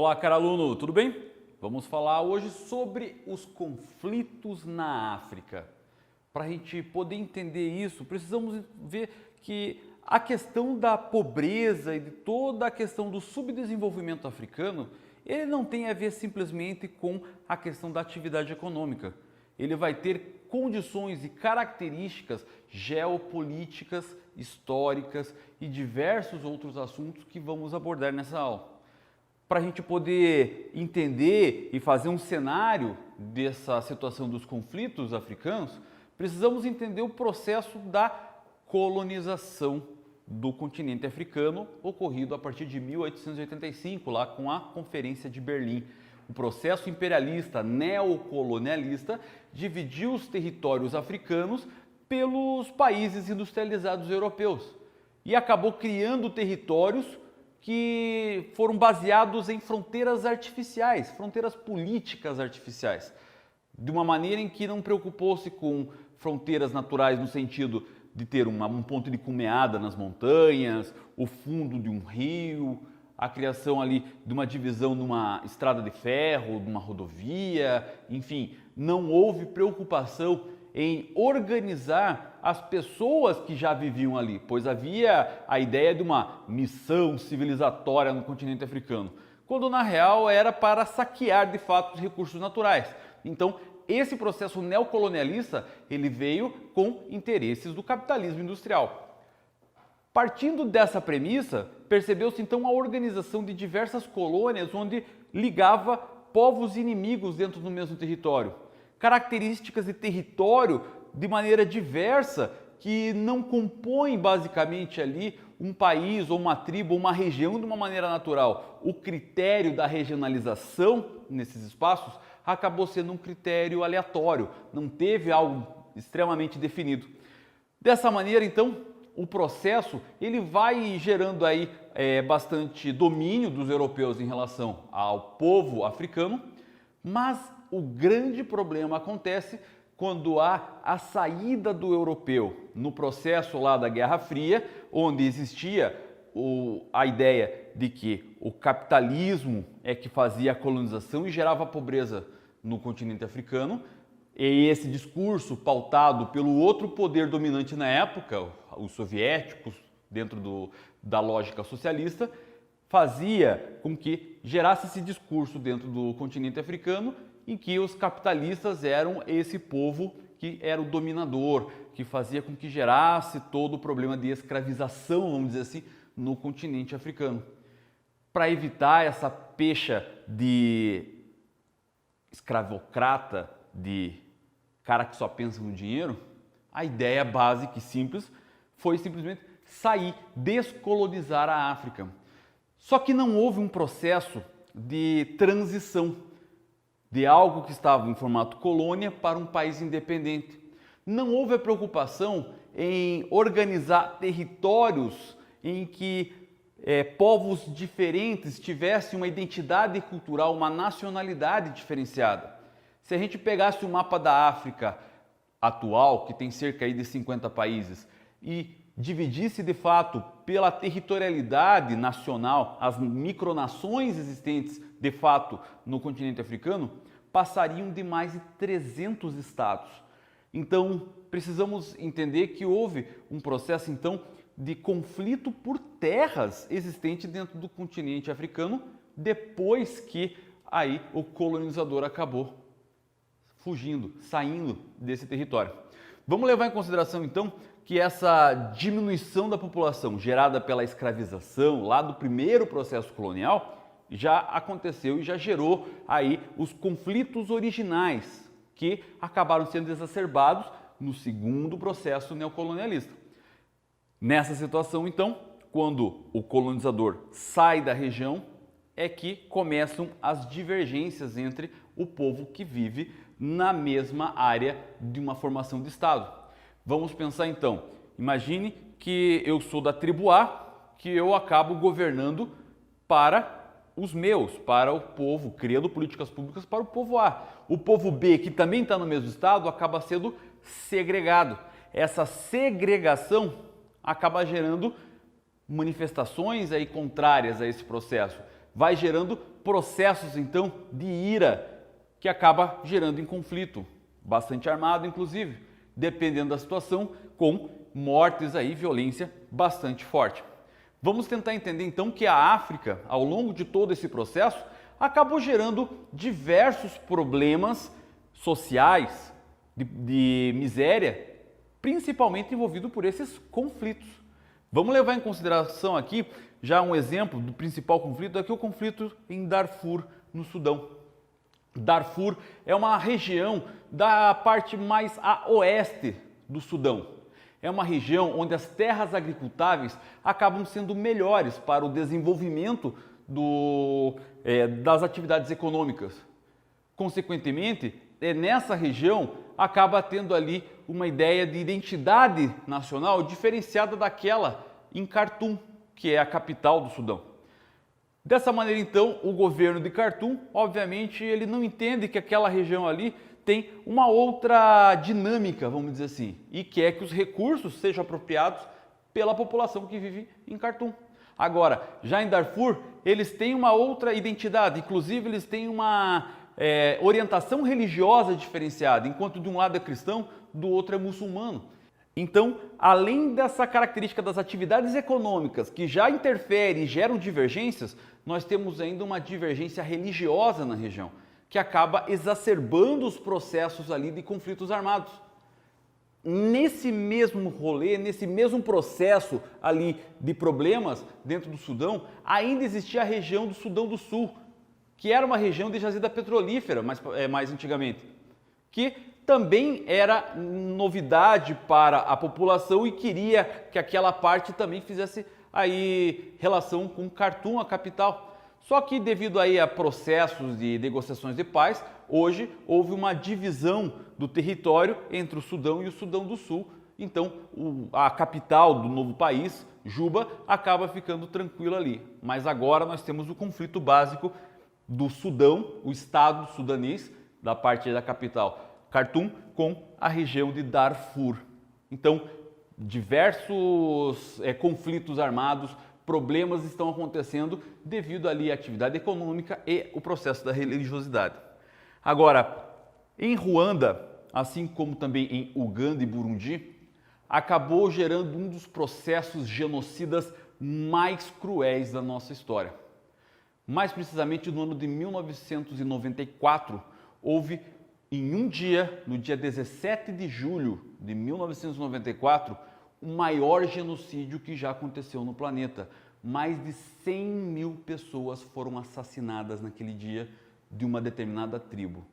Olá, caro aluno, tudo bem? Vamos falar hoje sobre os conflitos na África. Para a gente poder entender isso, precisamos ver que a questão da pobreza e de toda a questão do subdesenvolvimento africano, ele não tem a ver simplesmente com a questão da atividade econômica. Ele vai ter condições e características geopolíticas, históricas e diversos outros assuntos que vamos abordar nessa aula. Para a gente poder entender e fazer um cenário dessa situação dos conflitos africanos, precisamos entender o processo da colonização do continente africano ocorrido a partir de 1885, lá com a Conferência de Berlim. O processo imperialista neocolonialista dividiu os territórios africanos pelos países industrializados europeus e acabou criando territórios que foram baseados em fronteiras artificiais, fronteiras políticas artificiais, de uma maneira em que não preocupou-se com fronteiras naturais no sentido de ter um ponto de cumeada nas montanhas, o fundo de um rio, a criação ali de uma divisão de uma estrada de ferro, de uma rodovia, enfim, não houve preocupação em organizar as pessoas que já viviam ali, pois havia a ideia de uma missão civilizatória no continente africano, quando na real era para saquear de fato os recursos naturais. Então, esse processo neocolonialista, ele veio com interesses do capitalismo industrial. Partindo dessa premissa, percebeu-se então a organização de diversas colônias onde ligava povos inimigos dentro do mesmo território. Características de território de maneira diversa que não compõem basicamente ali um país ou uma tribo ou uma região de uma maneira natural. O critério da regionalização nesses espaços acabou sendo um critério aleatório, não teve algo extremamente definido. Dessa maneira, então, o processo ele vai gerando aí bastante domínio dos europeus em relação ao povo africano, mas o grande problema acontece quando há a saída do europeu no processo lá da Guerra Fria, onde existia a ideia de que o capitalismo é que fazia a colonização e gerava pobreza no continente africano, e esse discurso pautado pelo outro poder dominante na época, os soviéticos, dentro da lógica socialista, fazia com que gerasse esse discurso dentro do continente africano em que os capitalistas eram esse povo que era o dominador, que fazia com que gerasse todo o problema de escravização, vamos dizer assim, no continente africano. Para evitar essa pecha de escravocrata, de cara que só pensa no dinheiro, a ideia básica e simples foi simplesmente sair, descolonizar a África. Só que não houve um processo de transição de algo que estava em formato colônia para um país independente. Não houve a preocupação em organizar territórios em que povos diferentes tivessem uma identidade cultural, uma nacionalidade diferenciada. Se a gente pegasse o mapa da África atual, que tem cerca aí de 50 países, e dividisse de fato pela territorialidade nacional as micronações existentes de fato no continente africano, passariam de mais de 300 estados. Então, precisamos entender que houve um processo então de conflito por terras existente dentro do continente africano depois que aí o colonizador acabou fugindo, saindo desse território. Vamos levar em consideração então que essa diminuição da população gerada pela escravização lá do primeiro processo colonial já aconteceu e já gerou aí os conflitos originais que acabaram sendo exacerbados no segundo processo neocolonialista. Nessa situação, então, quando o colonizador sai da região, é que começam as divergências entre o povo que vive na mesma área de uma formação de Estado. Vamos pensar então, imagine que eu sou da tribo A, que eu acabo governando para os meus, para o povo, criando políticas públicas para o povo A. O povo B, que também está no mesmo estado, acaba sendo segregado. Essa segregação acaba gerando manifestações aí contrárias a esse processo. vai gerando processos então de ira que acaba gerando em conflito, bastante armado inclusive, dependendo da situação, com mortes aí, violência bastante forte. Vamos tentar entender então que a África, ao longo de todo esse processo, acabou gerando diversos problemas sociais, de miséria, principalmente envolvido por esses conflitos. Vamos levar em consideração aqui já um exemplo do principal conflito, aqui o conflito em Darfur, no Sudão. Darfur é uma região da parte mais a oeste do Sudão. É uma região onde as terras agricultáveis acabam sendo melhores para o desenvolvimento das atividades econômicas. Consequentemente, nessa região acaba tendo ali uma ideia de identidade nacional diferenciada daquela em Khartoum, que é a capital do Sudão. Dessa maneira, então, o governo de Khartoum, obviamente, ele não entende que aquela região ali tem uma outra dinâmica, vamos dizer assim, e quer que os recursos sejam apropriados pela população que vive em Khartoum. Agora, já em Darfur, eles têm uma outra identidade, inclusive eles têm uma orientação religiosa diferenciada, enquanto de um lado é cristão, do outro é muçulmano. Então, além dessa característica das atividades econômicas que já interferem e geram divergências, nós temos ainda uma divergência religiosa na região, que acaba exacerbando os processos ali de conflitos armados. Nesse mesmo rolê, nesse mesmo processo ali de problemas dentro do Sudão, ainda existia a região do Sudão do Sul, que era uma região de jazida petrolífera mais antigamente, que também era novidade para a população e queria que aquela parte também fizesse aí relação com Khartoum, a capital. Só que devido aí a processos de negociações de paz, hoje houve uma divisão do território entre o Sudão e o Sudão do Sul. Então a capital do novo país, Juba, acaba ficando tranquila ali. Mas agora nós temos o conflito básico do Sudão, o Estado sudanês, da parte da capital Khartoum, com a região de Darfur. Então, diversos conflitos armados, problemas estão acontecendo devido ali à atividade econômica e o processo da religiosidade. Agora, em Ruanda, assim como também em Uganda e Burundi, acabou gerando um dos processos genocidas mais cruéis da nossa história. Mais precisamente no ano de 1994, houve em um dia, no dia 17 de julho de 1994, o maior genocídio que já aconteceu no planeta. Mais de 100 mil pessoas foram assassinadas naquele dia de uma determinada tribo.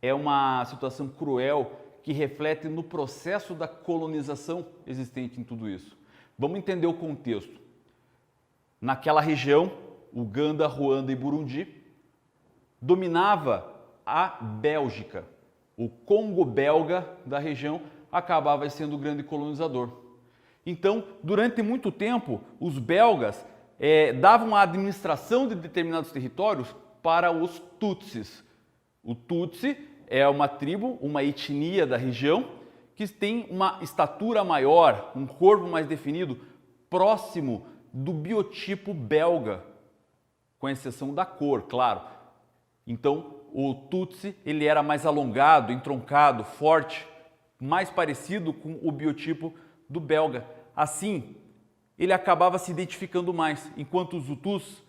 É uma situação cruel que reflete no processo da colonização existente em tudo isso. Vamos entender o contexto. Naquela região, Uganda, Ruanda e Burundi, dominava a Bélgica. O Congo belga da região acabava sendo o grande colonizador. Então, durante muito tempo, os belgas davam a administração de determinados territórios para os Tutsis. O Tutsi é uma tribo, uma etnia da região, que tem uma estatura maior, um corpo mais definido, próximo do biotipo belga, com exceção da cor, claro. Então, o Tutsi ele era mais alongado, entroncado, forte, mais parecido com o biotipo do belga. Assim, ele acabava se identificando mais, enquanto os Hutus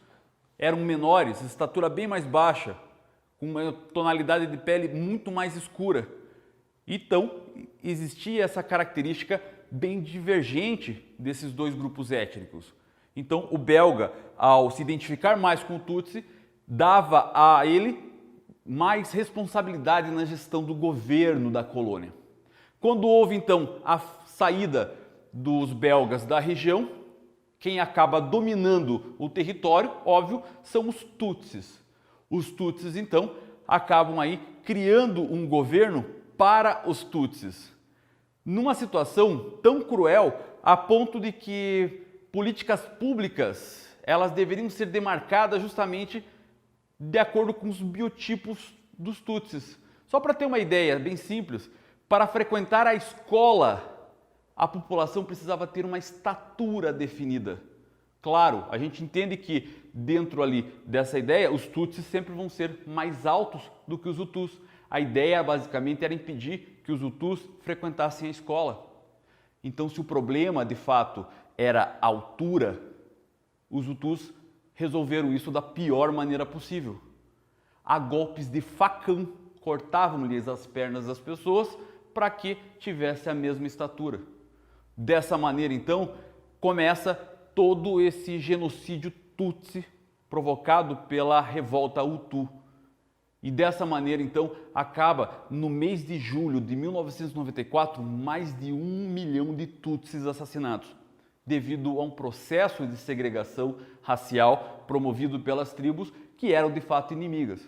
eram menores, estatura bem mais baixa, com uma tonalidade de pele muito mais escura. Então, existia essa característica bem divergente desses dois grupos étnicos. Então, o belga, ao se identificar mais com o Tutsi, dava a ele mais responsabilidade na gestão do governo da colônia. Quando houve, então, a saída dos belgas da região, quem acaba dominando o território, óbvio, são os Tutsis. Os Tutsis, então, acabam aí criando um governo para os Tutsis, numa situação tão cruel a ponto de que políticas públicas elas deveriam ser demarcadas justamente de acordo com os biotipos dos Tutsis. Só para ter uma ideia bem simples, para frequentar a escola, a população precisava ter uma estatura definida. Claro, a gente entende que dentro ali dessa ideia, os Tutsis sempre vão ser mais altos do que os Hutus. A ideia basicamente era impedir que os Hutus frequentassem a escola. Então, se o problema de fato era a altura, os Hutus resolveram isso da pior maneira possível. A golpes de facão, cortavam-lhes as pernas das pessoas para que tivesse a mesma estatura. Dessa maneira, então, começa todo esse genocídio Tutsi provocado pela revolta Hutu. E dessa maneira, então, acaba no mês de julho de 1994, mais de 1 milhão de Tutsis assassinados, devido a um processo de segregação racial promovido pelas tribos que eram de fato inimigas.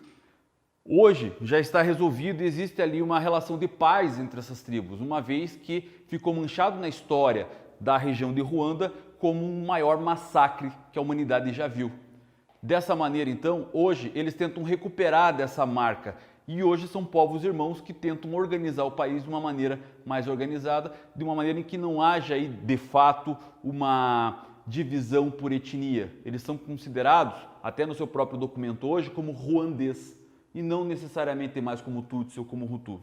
Hoje já está resolvido e existe ali uma relação de paz entre essas tribos, uma vez que ficou manchado na história da região de Ruanda como o maior massacre que a humanidade já viu. Dessa maneira, então, hoje eles tentam recuperar dessa marca e hoje são povos irmãos que tentam organizar o país de uma maneira mais organizada, de uma maneira em que não haja aí, de fato, uma divisão por etnia. Eles são considerados, até no seu próprio documento hoje, como ruandês e não necessariamente mais como Tutsi ou como Hutu.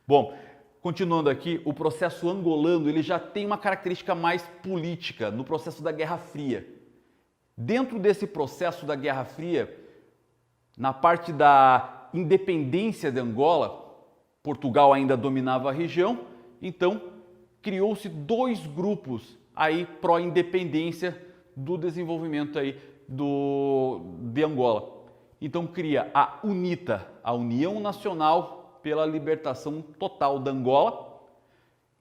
Bom, continuando aqui, o processo angolano ele já tem uma característica mais política no processo da Guerra Fria. Dentro desse processo da Guerra Fria, na parte da independência de Angola, Portugal ainda dominava a região, então criou-se dois grupos aí pró-independência do desenvolvimento aí de Angola. Então cria a UNITA, a União Nacional pela Libertação Total da Angola,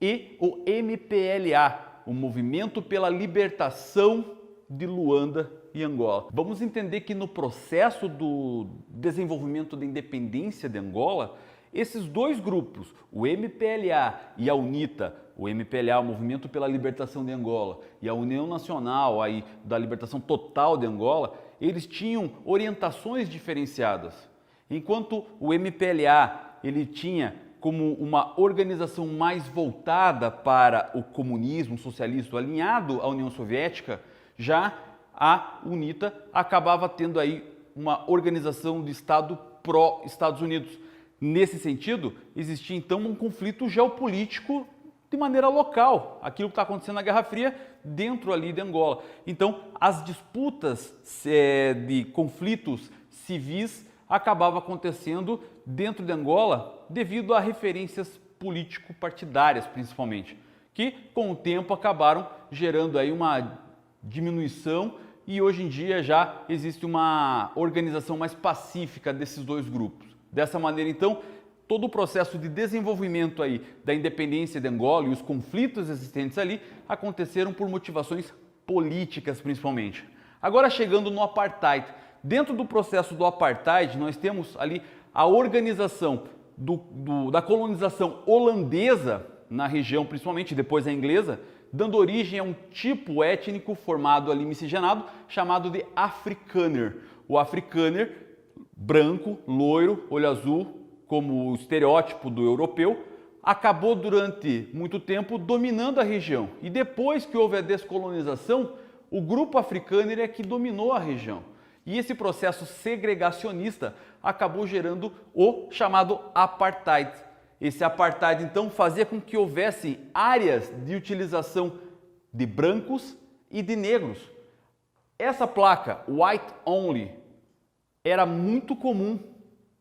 e o MPLA, o Movimento pela Libertação de Luanda e Angola. Vamos entender que no processo do desenvolvimento da independência de Angola, esses dois grupos, o MPLA e a UNITA, o MPLA, o Movimento pela Libertação de Angola, e a União Nacional aí, da Libertação Total de Angola, eles tinham orientações diferenciadas. Enquanto o MPLA ele tinha como uma organização mais voltada para o comunismo, o socialismo, alinhado à União Soviética, já a UNITA acabava tendo aí uma organização de Estado pró-Estados Unidos. Nesse sentido, existia então um conflito geopolítico de maneira local, aquilo que está acontecendo na Guerra Fria dentro ali de Angola. Então, as disputas de conflitos civis acabavam acontecendo dentro de Angola devido a referências político-partidárias, principalmente, que com o tempo acabaram gerando aí uma diminuição e hoje em dia já existe uma organização mais pacífica desses dois grupos. Dessa maneira, então, todo o processo de desenvolvimento aí da independência de Angola e os conflitos existentes ali aconteceram por motivações políticas, principalmente. Agora, chegando no Apartheid. Dentro do processo do Apartheid, nós temos ali a organização da colonização holandesa na região, principalmente depois a inglesa, dando origem a um tipo étnico formado ali miscigenado, chamado de Afrikaner. O Afrikaner, branco, loiro, olho azul, como o estereótipo do europeu, acabou durante muito tempo dominando a região. E depois que houve a descolonização, o grupo Afrikaner é que dominou a região. E esse processo segregacionista acabou gerando o chamado Apartheid. Esse Apartheid, então, fazia com que houvesse áreas de utilização de brancos e de negros. Essa placa, White Only, era muito comum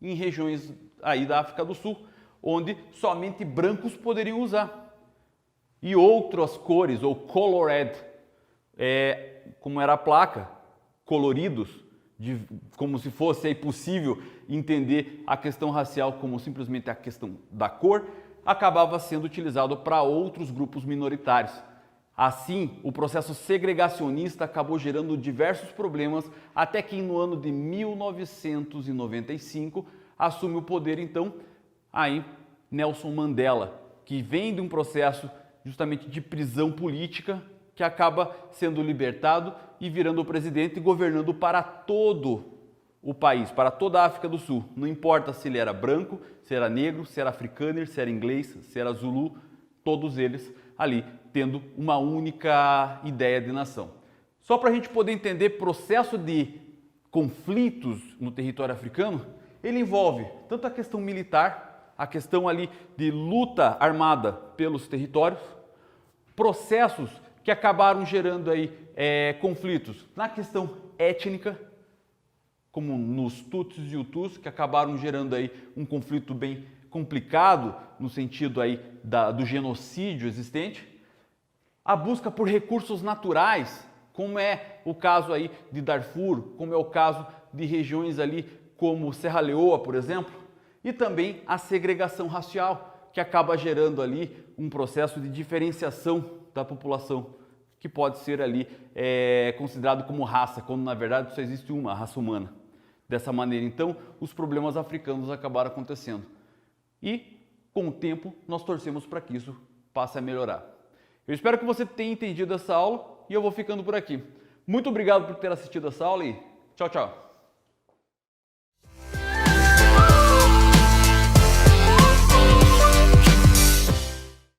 em regiões aí da África do Sul, onde somente brancos poderiam usar. E outras cores, ou colored, como era a placa, coloridos, como se fosse aí possível entender a questão racial como simplesmente a questão da cor, acabava sendo utilizado para outros grupos minoritários. Assim, o processo segregacionista acabou gerando diversos problemas, até que no ano de 1995 assume o poder então aí Nelson Mandela, que vem de um processo justamente de prisão política, que acaba sendo libertado e virando o presidente e governando para todo o país, para toda a África do Sul. Não importa se ele era branco, se era negro, se era africâner, se era inglês, se era zulu, todos eles ali tendo uma única ideia de nação. Só para a gente poder entender processo de conflitos no território africano, ele envolve tanto a questão militar, a questão ali de luta armada pelos territórios, processos que acabaram gerando aí conflitos na questão étnica, como nos Tutsis e Hutus, que acabaram gerando aí um conflito bem complicado no sentido aí do genocídio existente, a busca por recursos naturais, como é o caso aí de Darfur, como é o caso de regiões ali como Serra Leoa, por exemplo, e também a segregação racial, que acaba gerando ali um processo de diferenciação da população, que pode ser ali considerado como raça, quando na verdade só existe uma raça humana. Dessa maneira, então, os problemas africanos acabaram acontecendo. E, com o tempo, nós torcemos para que isso passe a melhorar. Eu espero que você tenha entendido essa aula e eu vou ficando por aqui. Muito obrigado por ter assistido essa aula e tchau, tchau!